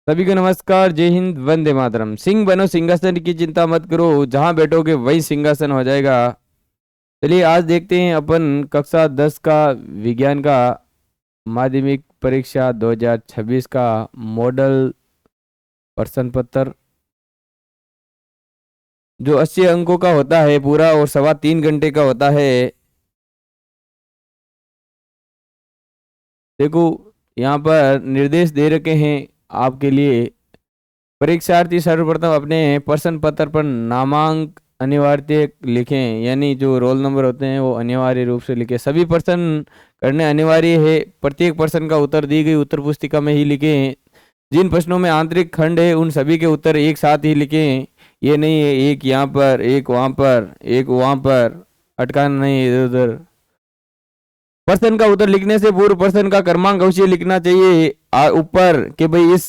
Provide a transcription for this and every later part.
सभी को नमस्कार, जय हिंद, वंदे मातरम। सिंह बनो सिंहासन की चिंता मत करो, जहां बैठोगे वही सिंहासन हो जाएगा। चलिए आज देखते हैं अपन कक्षा 10 का विज्ञान का माध्यमिक परीक्षा 2026 का मॉडल प्रश्न पत्र जो 80 अंकों का होता है पूरा और 3.25 घंटे का होता है। देखो यहाँ पर निर्देश दे रखे हैं आपके लिए। परीक्षार्थी सर्वप्रथम अपने प्रश्न पत्र पर नामांक अनिवार्य लिखें, यानी जो रोल नंबर होते हैं वो अनिवार्य रूप से लिखें। सभी प्रश्न करने अनिवार्य है। प्रत्येक प्रश्न का उत्तर दी गई उत्तर पुस्तिका में ही लिखें। जिन प्रश्नों में आंतरिक खंड है उन सभी के उत्तर एक साथ ही लिखें। ये नहीं है एक यहाँ पर, एक वहाँ पर, एक वहाँ पर, अटकाना नहीं इधर उधर। प्रश्न का उत्तर लिखने से पूर्व प्रश्न का क्रमांक अवश्य लिखना चाहिए ऊपर कि भाई इस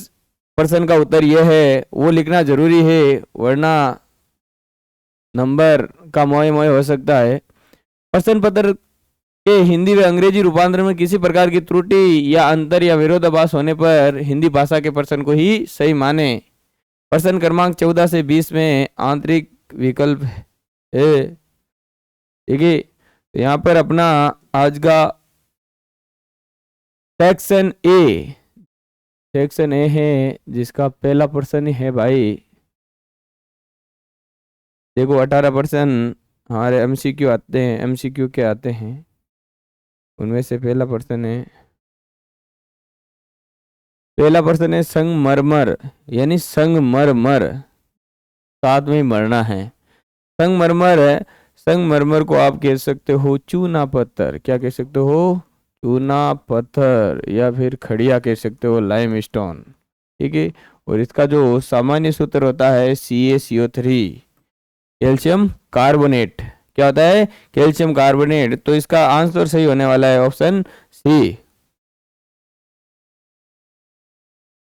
प्रश्न का उत्तर यह है, वो लिखना जरूरी है, वरना नंबर का मोए मोए हो सकता है। प्रश्न पत्र के हिंदी व अंग्रेजी रूपांतरण में किसी प्रकार की त्रुटि या अंतर या विरोधाभास होने पर हिंदी भाषा के प्रश्न को ही सही माने। प्रश्न क्रमांक 14 से 20 में आंतरिक विकल्प है। ठीक है, तो यहाँ पर अपना आज का सेक्शन ए है, जिसका पहला प्रश्न है भाई। देखो 18 प्रश्न हमारे एमसीक्यू आते हैं, एमसीक्यू के आते हैं, उनमें से पहला प्रश्न है संगमरमर, यानी संगमरमर साथ में मरना है। संगमरमर को आप कह सकते हो चूना पत्थर। क्या कह सकते हो? चूना पत्थर, या फिर खड़िया कह सकते हो, लाइमस्टोन। ठीक है, और इसका जो सामान्य सूत्र होता है CaCO3, कैल्शियम कार्बोनेट। क्या होता है? Calcium carbonate. तो इसका आंसर सही होने वाला है option C.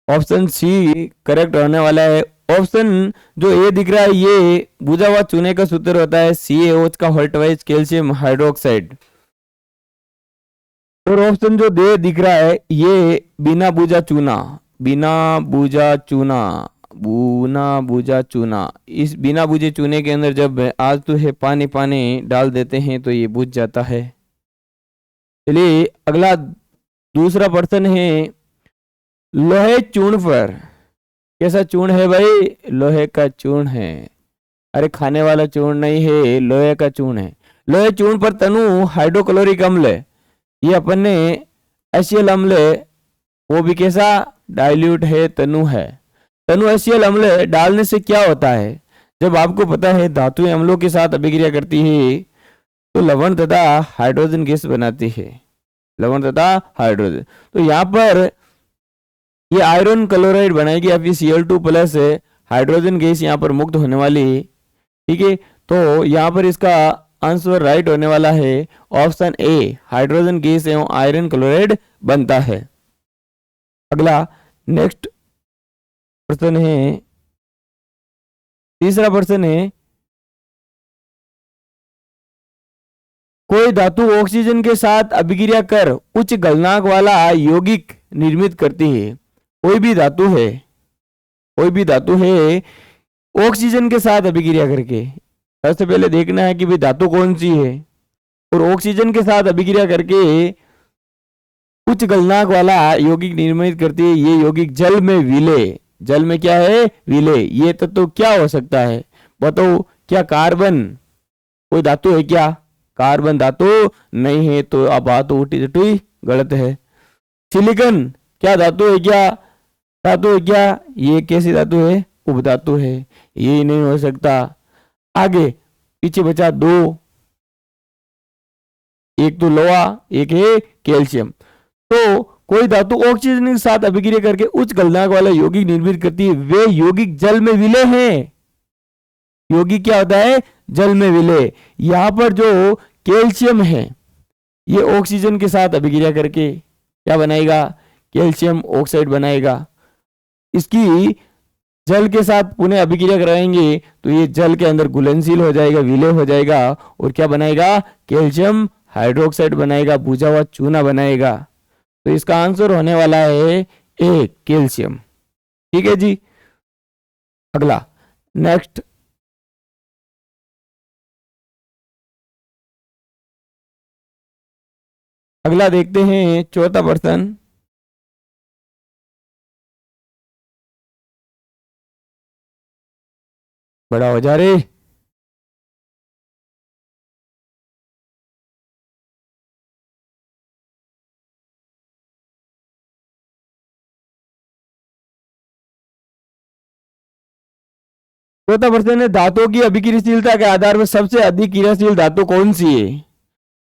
Option C correct होने वाला है। ऑप्शन जो ए दिख रहा है ये बुझा हुआ चूने का सूत्र होता है CaOH का होल्टवाइज कैल्शियम हाइड्रोक्साइड। और ऑप्शन जो दे दिख रहा है ये बिना बुझा चूना, इस बिना बुझे चूने के अंदर जब आज तो है पानी डाल देते हैं तो ये बुझ जाता है। चलिए अगला दूसरा प्रश्न है लोहे चूर्ण पर। कैसा चूर्ण है भाई? लोहे का चूर्ण है। अरे खाने वाला चूर्ण नहीं है, लोहे का चूर्ण है। लोहे चूर्ण पर तनु हाइड्रोक्लोरिक अम्ल, ये अपन ने HCl अम्ल, वो भी कैसा डाइल्यूट है, तनु है। तनु HCl अम्ल डालने से क्या होता है? जब आपको पता है धातुएं अम्लों के साथ अभिक्रिया करती है तो लवण तथा हाइड्रोजन गैस बनाती है, लवण तथा हाइड्रोजन। तो यहाँ पर ये आयरन क्लोराइड बनाएगी, या फिर Cl2 प्लस हाइड्रोजन गैस यहाँ पर मुक्त होने वाली है। ठीक है, तो यहाँ पर इसका आंसर राइट होने वाला है ऑप्शन ए, हाइड्रोजन गैस एवं आयरन क्लोराइड बनता है। अगला नेक्स्ट प्रश्न है, तीसरा प्रश्न है कोई धातु ऑक्सीजन के साथ अभिक्रिया कर उच्च गलनांक वाला यौगिक निर्मित करती है। कोई भी धातु है ऑक्सीजन के साथ अभिक्रिया करके, सबसे पहले देखना है कि भाई धातु कौन सी है, और ऑक्सीजन के साथ अभिक्रिया करके उच्च गलनांक वाला यौगिक निर्मित करती है। ये यौगिक जल में विलय, जल में क्या है? विलय। ये तत्व क्या हो सकता है बताओ? क्या कार्बन कोई धातु है क्या? कार्बन धातु नहीं है, तो अब बात उल्टी टुटी गलत है। सिलिकॉन क्या धातु है क्या? धातु है क्या? ये कैसी धातु है? उपधातु है, ये नहीं हो सकता। आगे पीछे बचा दो, एक तो लोहा, एक है कैल्शियम। तो कोई धातु ऑक्सीजन के साथ अभिक्रिया करके उच्च गलनांक वाला यौगिक निर्मित करती है, वे यौगिक जल में विलय हैं। यौगिक क्या होता है? जल में विलय। यहां पर जो कैल्शियम है ये ऑक्सीजन के साथ अभिक्रिया करके क्या बनाएगा? कैल्शियम ऑक्साइड बनाएगा। इसकी जल के साथ पुनः अभिक्रिया कराएंगे तो ये जल के अंदर घुलनशील हो जाएगा, विलय हो जाएगा, और क्या बनाएगा? कैल्शियम हाइड्रोक्साइड बनाएगा, बुझा हुआ चूना बनाएगा। तो इसका आंसर होने वाला है ए, कैल्शियम। ठीक है जी। अगला नेक्स्ट, अगला देखते हैं चौथा प्रश्न। बड़ा हो जा रे। चौथा प्रश्न है, धातुओं की अभिक्रियाशीलता के आधार पर सबसे अधिक क्रियाशील धातु कौन सी है?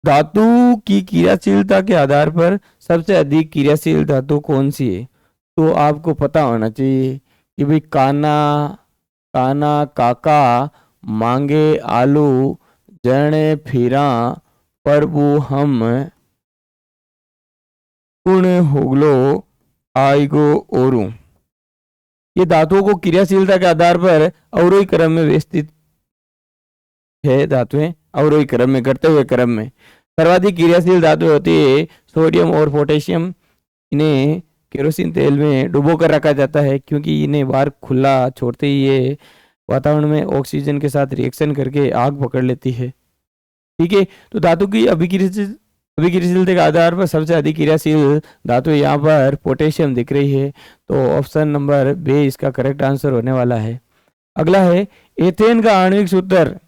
धातु की क्रियाशीलता के आधार पर सबसे अधिक क्रियाशील धातु कौन सी है? तो आपको पता होना चाहिए कि भाई काना, काना, काका, मांगे, आलू, जने, फिरा, प्रभु, हम, कुण, होगलो, आइगो, ओरू। ये धातुओं को क्रियाशीलता के आधार पर अवरोही क्रम में व्यवस्थित है। धातुएं अवरोही क्रम में, घटते हुए क्रम में। सर्वाधिक क्रियाशील धातु होती है सोडियम और पोटेशियम। इन्हें केरोसिन तेल में डुबो कर रखा जाता है क्योंकि इन्हें बाहर खुला छोड़ते ही ये वातावरण में ऑक्सीजन के साथ रिएक्शन करके आग पकड़ लेती है। ठीक है, तो धातु की अभिक्रियाशीलता के आधार पर सबसे अधिक क्रियाशील धातु यहाँ पर पोटेशियम दिख रही है। तो ऑप्शन नंबर बी इसका करेक्ट आंसर होने वाला है। अगला है एथेन का आणविक सूत्र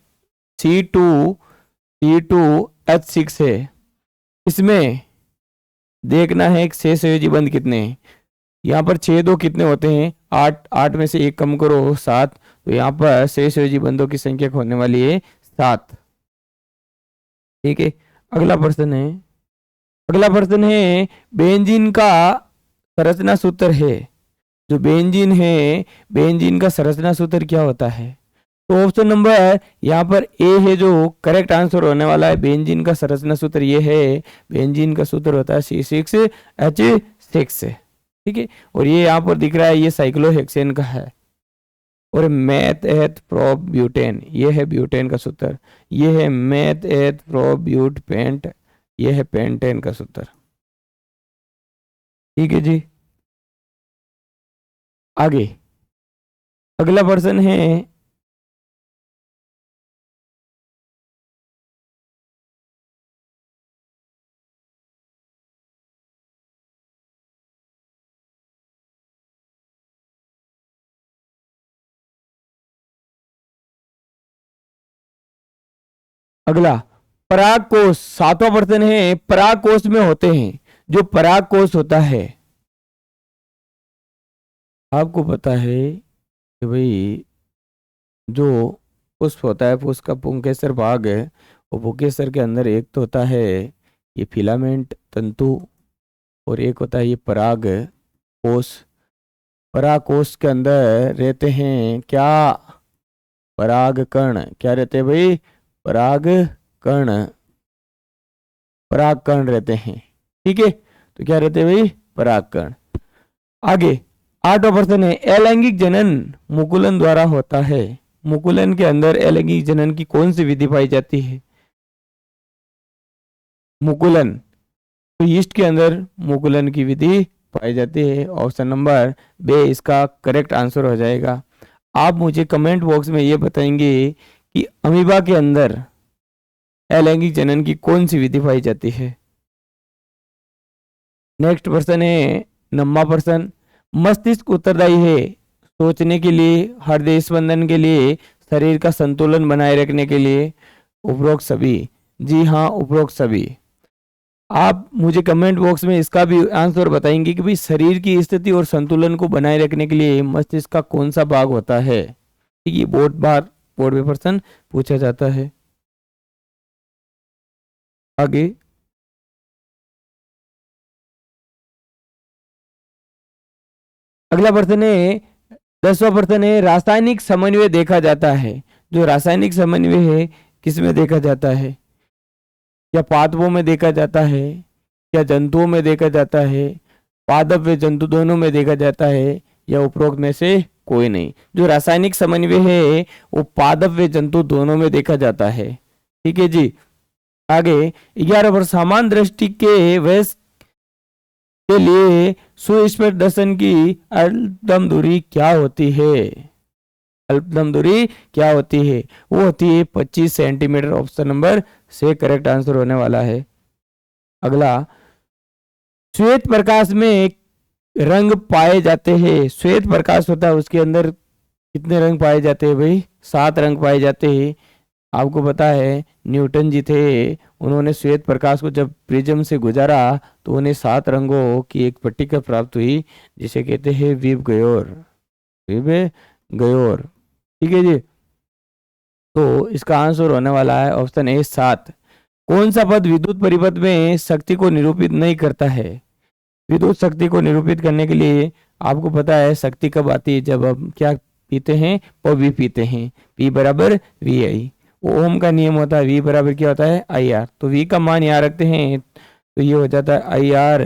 C2H6 है। इसमें देखना है कि शेष संयोजी बंध कितने हैं। यहाँ पर 6 2 कितने होते हैं? 8, 8 में से 1 कम करो 7, तो यहाँ पर शेष संयोजी बंधों की संख्या होने वाली है 7। ठीक है, अगला प्रश्न है, अगला प्रश्न है बेंजीन का संरचना सूत्र है। जो बेंजीन है, बेंजीन का संरचना सूत्र क्या होता है? तो ऑप्शन नंबर यहाँ पर ए है जो करेक्ट आंसर होने वाला है। बेंजीन का संरचना सूत्र ये है, बेंजीन का सूत्र होता है C6H6। ठीक है, और ये यहाँ पर दिख रहा है, ये साइक्लोहेक्सेन का है। और मेथ एथ प्रो ब्यूटेन, ये है ब्यूटेन का सूत्र। ये है मेथ एथ प्रो ब्यूट पेंट, ये है पेंटेन का सूत्र। ठीक है जी, आगे अगला प्रश्न है, अगला पराग कोष, सातवां प्रश्न है पराग कोष में होते हैं। जो पराग कोष होता है, आपको पता है कि भाई जो पुष्प होता है, पुष्प का पुंकेसर भाग है, वो पुंकेसर के अंदर एक तो होता है ये फिलामेंट तंतु और एक होता है ये पराग कोष। पराग कोष के अंदर रहते हैं क्या? पराग कण। क्या रहते हैं भाई? पराग कण, पराग कण रहते हैं। ठीक है, तो क्या रहते हैं भाई? पराग कण। आगे आठवां प्रश्न है अलैंगिक जनन मुकुलन द्वारा होता है। मुकुलन के अंदर अलैंगिक जनन की कौन सी विधि पाई जाती है? मुकुलन, तो यीस्ट के अंदर मुकुलन की विधि पाई जाती है। ऑप्शन नंबर बी इसका करेक्ट आंसर हो जाएगा। आप मुझे कमेंट बॉक्स में ये बताएंगे कि अमीबा के अंदर अलैंगिक जनन की कौन सी विधि पाई जाती है। नेक्स्ट प्रश्न है 9वां प्रश्न, मस्तिष्क उत्तरदायी है सोचने के लिए, हृदय स्पंदन के लिए, शरीर का संतुलन बनाए रखने के लिए, उपरोक्त सभी। जी हाँ, उपरोक्त सभी। आप मुझे कमेंट बॉक्स में इसका भी आंसर बताएंगे कि भाई शरीर की स्थिति और संतुलन को बनाए रखने के लिए मस्तिष्क का कौन सा भाग होता है। ये बहुत बार बोर्ड में प्रश्न पूछा जाता है। आगे अगला प्रश्न है 10वां प्रश्न है रासायनिक समन्वय देखा जाता है। जो रासायनिक समन्वय है किसमें देखा जाता है? क्या पादपों में देखा जाता है, क्या जंतुओं में देखा जाता है, पादप व जंतु दोनों में देखा जाता है, या उपरोक्त में से कोई नहीं? जो रासायनिक समन्वय है वो पादप व जंतु दोनों में देखा जाता है। ठीक है जी, आगे 11 पर समान दृष्टि के वयस्क के लिए सुस्पर्शदर्शन की अल्पतम दूरी क्या होती है? अल्पतम दूरी क्या होती है? वो होती है 25 सेंटीमीटर। ऑप्शन नंबर से करेक्ट आंसर होने वाला है। अगला, श्वेत प्रकाश में रंग पाए जाते हैं। श्वेत प्रकाश होता है, उसके अंदर कितने रंग पाए जाते हैं भाई? 7 रंग पाए जाते हैं। आपको पता है न्यूटन जी थे, उन्होंने श्वेत प्रकाश को जब प्रिज्म से गुजारा तो उन्हें 7 रंगों की एक पट्टिका प्राप्त हुई, जिसे कहते हैं विब गयोर। विब गयोर, ठीक है जी। तो इसका आंसर होने वाला है ऑप्शन ए 7। कौन सा पद विद्युत परिपथ में शक्ति को निरूपित नहीं करता है? विद्युत शक्ति को निरूपित करने के लिए आपको पता है शक्ति कब आती है? जब हम क्या पीते हैं? पी पीते हैं। P बराबर वी आई। ओम का नियम होता है, V बराबर क्या होता है? I R. तो V का मान यहाँ रखते हैं तो ये हो जाता है आई आर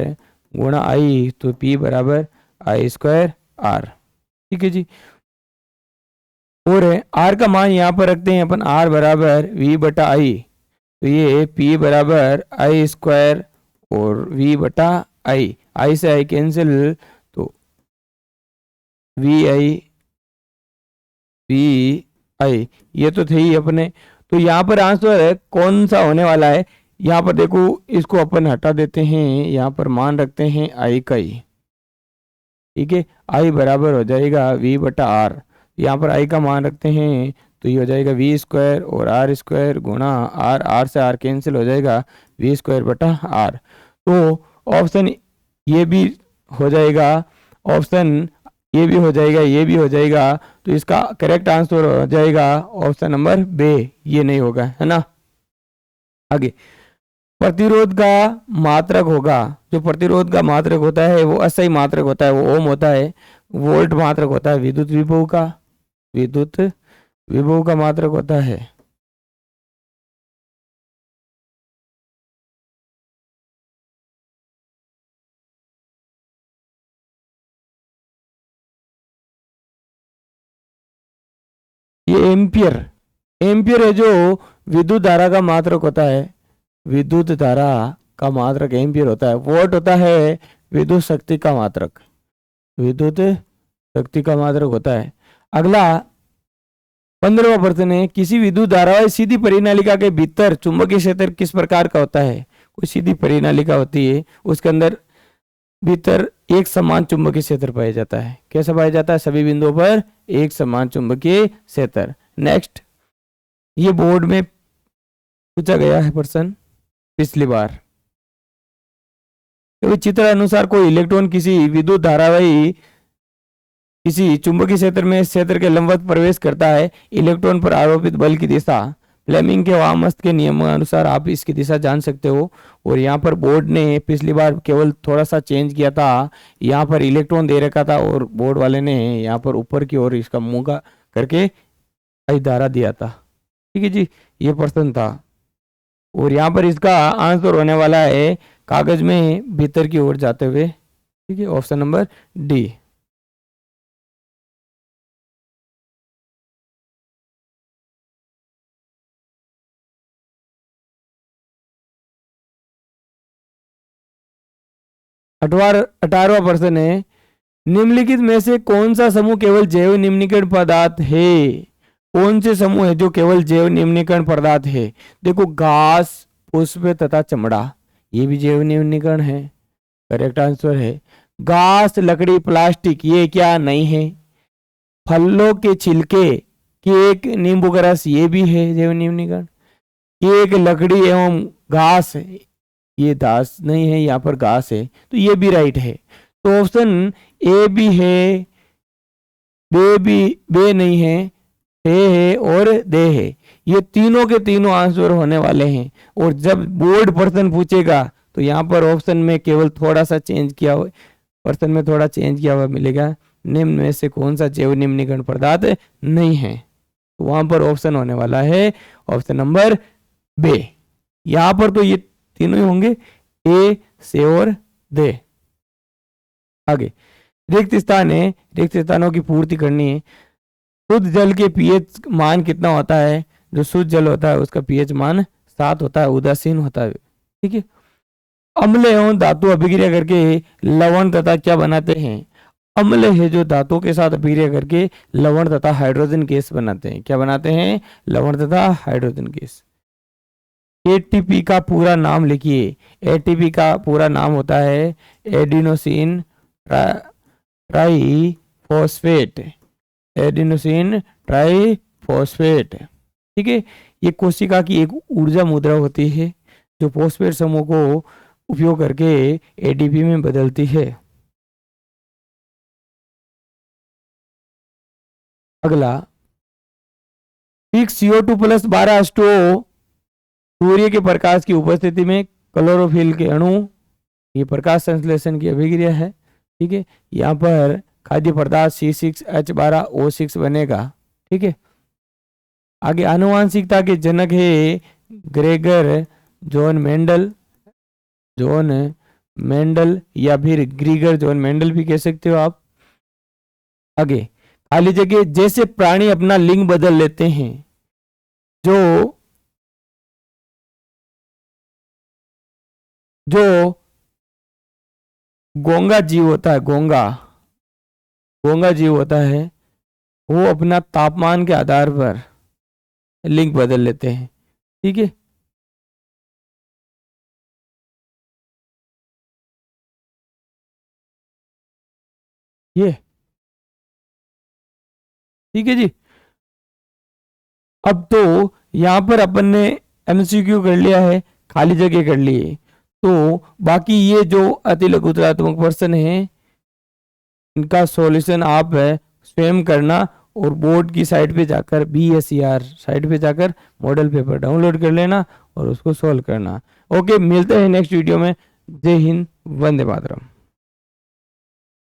गुणा आई, तो P बराबर आई स्क्वायर आर। ठीक है जी। और R का मान यहाँ पर रखते हैं अपन, R बराबर V बटा आई, तो ये P बराबर आई स्क्वायर और V बटा आई। आई से आई कैंसिल, तो वी आई ये तो थे ही अपने। तो यहाँ पर आंसर कौन सा होने वाला है? यहाँ पर देखो, इसको अपन हटा देते हैं, यहाँ पर मान रखते हैं आई का ही। ठीक है, आई बराबर हो जाएगा V बटा आर। यहाँ पर आई का मान रखते हैं तो ये हो जाएगा V स्क्वायर और आर स्क्वायर गुणा आर। आर से आर कैंसिल हो जाएगा, V स्क्वायर बटा आर। तो ऑप्शन ये भी हो जाएगा, ऑप्शन ये भी हो जाएगा, ये भी हो जाएगा। तो इसका करेक्ट आंसर हो जाएगा ऑप्शन नंबर बे, ये नहीं होगा, है ना। आगे, प्रतिरोध का मात्रक होगा। जो प्रतिरोध का मात्रक होता है वो असही मात्रक होता है, वो ओम होता है। वोल्ट मात्रक होता है विद्युत विभव का, विद्युत विभव का मात्रक होता है। ये एम्पियर, एम्पियर है जो विद्युत धारा का मात्रक होता है। विद्युत धारा का मात्रक एम्पियर होता है। वोल्ट होता है विद्युत शक्ति का मात्रक, विद्युत शक्ति का मात्रक होता है। अगला 15वां प्रश्न है, किसी विद्युत धारावाही सीधी परिनालिका के भीतर चुंबकीय क्षेत्र किस प्रकार का होता है? कोई सीधी परिनालिका होती है, उसके अंदर भीतर एक समान चुंबकीय क्षेत्र पाया जाता है। कैसा पाया जाता है? सभी बिंदुओं पर एक समान चुंबकीय क्षेत्र। नेक्स्ट, ये बोर्ड में पूछा गया है प्रश्न पिछली बार। चित्र अनुसार कोई इलेक्ट्रॉन किसी विद्युत धारावाही किसी चुंबकीय क्षेत्र में क्षेत्र के लंबवत प्रवेश करता है। इलेक्ट्रॉन पर आरोपित बल की दिशा फ्लेमिंग के वामस्त के नियम अनुसार आप इसकी दिशा जान सकते हो। और यहाँ पर बोर्ड ने पिछली बार केवल थोड़ा सा चेंज किया था, यहाँ पर इलेक्ट्रॉन दे रखा था और बोर्ड वाले ने यहाँ पर ऊपर की ओर इसका मुंह का करके धारा दिया था। ठीक है जी, ये प्रश्न था। और यहाँ पर इसका आंसर होने वाला है कागज में भीतर की ओर जाते हुए। ठीक है, ऑप्शन नंबर डी। अठारहवां प्रश्न है, निम्नलिखित में से कौन सा समूह केवल जैव निम्नीकरण पदार्थ है? कौन से समूह है जो केवल जैव निम्नीकरण पदार्थ है? देखो, घास, पुष्प तथा चमड़ा, ये भी जैव निम्नीकरण है। करेक्ट आंसर है। घास, लकड़ी, प्लास्टिक, ये क्या नहीं है। फलों के छिलके, केक, नींबू का रस, ये भी है जैव निम्नीकरण। केक, लकड़ी एवं घास, ये दास नहीं है, यहाँ पर घास है, तो ये भी राइट है। तो ऑप्शन ए भी है, बे नहीं है, है और दे है। ये तीनों के तीनों आंसर होने वाले हैं। और जब बोर्ड प्रश्न पूछेगा तो यहाँ पर ऑप्शन में केवल थोड़ा सा चेंज किया हुआ, प्रश्न में थोड़ा चेंज किया हुआ मिलेगा, निम्न में से कौन सा जैव निम्नीकरण पदार्थ नहीं है। तो वहां पर ऑप्शन होने वाला है ऑप्शन नंबर बे। यहाँ पर तो ये तीनों ही होंगे, ए, से और दे। आगे, रिक्त स्थान है, रिक्त स्थानों की पूर्ति करनी है। शुद्ध जल के पीएच मान कितना होता है? जो शुद्ध जल होता है उसका पीएच मान 7 होता है, उदासीन होता है। ठीक है, अम्ल एवं धातु अभिक्रिया करके लवण तथा क्या बनाते हैं? अम्ल है जो धातु के साथ अभिक्रिया करके लवण तथा हाइड्रोजन गैस बनाते हैं। क्या बनाते हैं? लवण तथा हाइड्रोजन गैस। एटीपी का पूरा नाम लिखिए। एटीपी का पूरा नाम होता है एडिनोसिन ट्राइफॉस्फेट। Adenosine triphosphate. ठीक है, ये कोशिका की एक ऊर्जा मुद्रा होती है जो फॉस्फेट समूह को उपयोग करके एटीपी में बदलती है। अगला, CO2 प्लस 12 सूर्य के प्रकाश की उपस्थिति में क्लोरोफिल के अणु, ये प्रकाश संश्लेषण की अभिक्रिया है। ठीक है, यहाँ पर खाद्य पदार्थ C6H12O6 बनेगा। ठीक है, आगे आनुवांशिकता के जनक है Gregor John Mendel. John Mendel या फिर ग्रीगर जॉन मेंडल भी कह सकते हो आप। आगे खाली जगह, जैसे प्राणी अपना लिंग बदल लेते हैं, जो गोंगा जीव होता है, गोंगा जीव होता है, वो अपना तापमान के आधार पर लिंग बदल लेते हैं। ठीक है, ये ठीक है जी। अब तो यहां पर अपन ने MCQ कर लिया है, खाली जगह कर लिए, तो बाकी ये जो अति लघुत्तरात्मक प्रश्न है इनका सॉल्यूशन आप स्वयं करना और बोर्ड की साइट पे जाकर BSER साइट पे जाकर मॉडल पेपर डाउनलोड कर लेना और उसको सॉल्व करना। ओके, मिलते हैं नेक्स्ट वीडियो में। जय हिंद, वंदे मातरम।